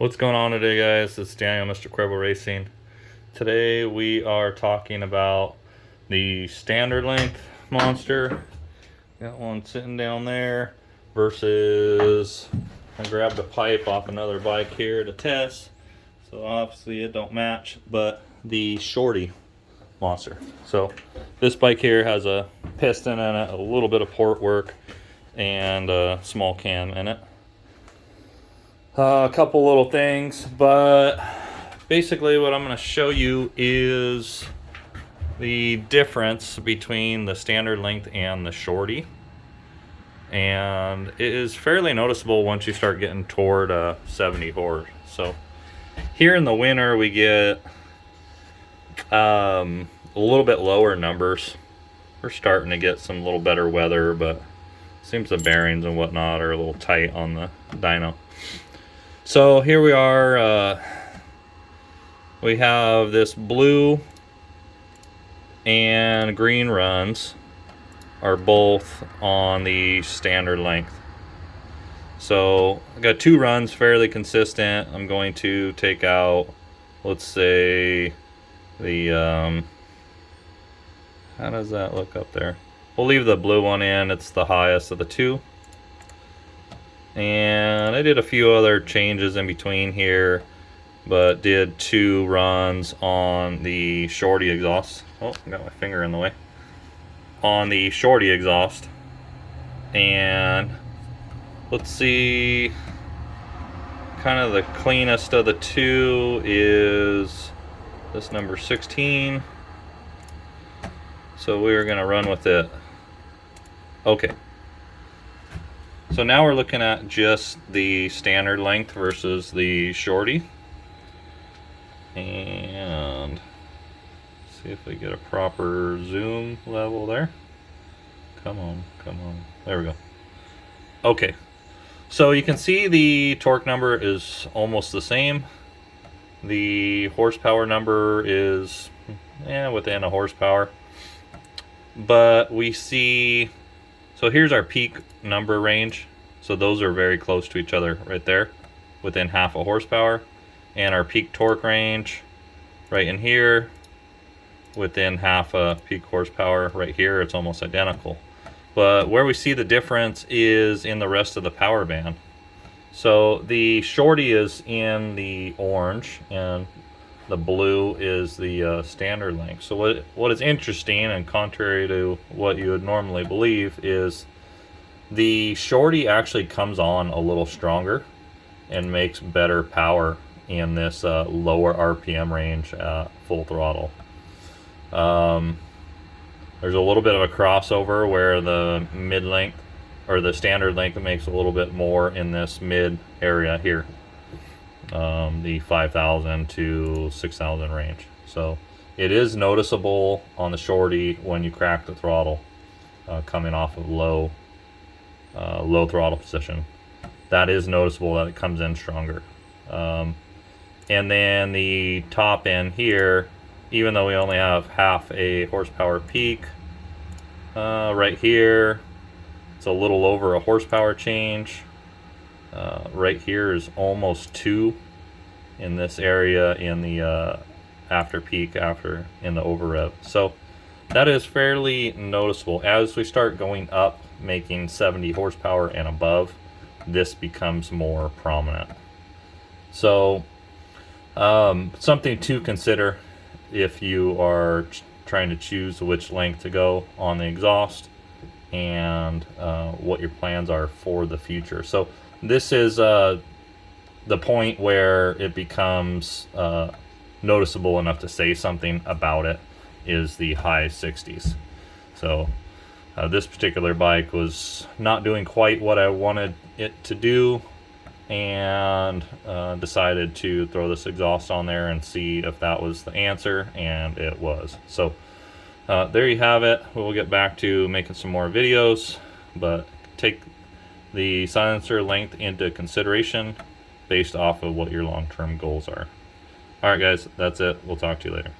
What's going on today, guys? It's Daniel, Mr. Cuervo Racing. Today we are talking about the standard length monster. Got one sitting down there versus I grabbed a pipe off another bike here to test. So obviously it don't match, but the Shorty monster. So this bike here has a piston in it, a little bit of port work, and a small cam in it. A couple little things, but basically what I'm going to show you is the difference between the standard length and the Shorty. And it is fairly noticeable once you start getting toward 70 horse. So here in the winter we get a little bit lower numbers. We're starting to get some little better weather, but it seems the bearings and whatnot are a little tight on the dyno. So here we are, we have this blue and green runs are both on the standard length. So I got two runs fairly consistent. I'm going to take out, let's say, the, how does that look up there? We'll leave the blue one in, it's the highest of the two. And I did a few other changes in between here, but did two runs on the Shorty exhaust. Oh, I got my finger in the way. On the Shorty exhaust. And let's see, kind of the cleanest of the two is this number 16. So we're gonna run with it. Okay. So now we're looking at just the standard length versus the Shorty. And see if we get a proper zoom level there. Come on, come on. There we go. Okay. So you can see the torque number is almost the same. The horsepower number is within a horsepower. But we see, so here's our peak number range. So those are very close to each other right there, within half a horsepower. And our peak torque range right in here, within half a peak horsepower right here, it's almost identical. But where we see the difference is in the rest of the power band. So the Shorty is in the orange and the blue is the standard length. So what is interesting, and contrary to what you would normally believe, is the Shorty actually comes on a little stronger and makes better power in this lower RPM range at full throttle. There's a little bit of a crossover where the mid length or the standard length makes a little bit more in this mid area here, the 5,000 to 6,000 range. So it is noticeable on the Shorty when you crack the throttle, coming off of low throttle position. That is noticeable that it comes in stronger. And then the top end here, even though we only have half a horsepower peak, right here it's a little over a horsepower change. Right here is almost 2 in this area in the after peak, in the over rev. So that is fairly noticeable. As we start going up, making 70 horsepower and above, this becomes more prominent. So something to consider if you are trying to choose which length to go on the exhaust, and what your plans are for the future. So this is the point where it becomes noticeable enough to say something about it, is the high 60s. So this particular bike was not doing quite what I wanted it to do, and decided to throw this exhaust on there and see if that was the answer, and it was. So there you have it. We'll get back to making some more videos, but take the silencer length into consideration based off of what your long-term goals are. Alright guys, that's it. We'll talk to you later.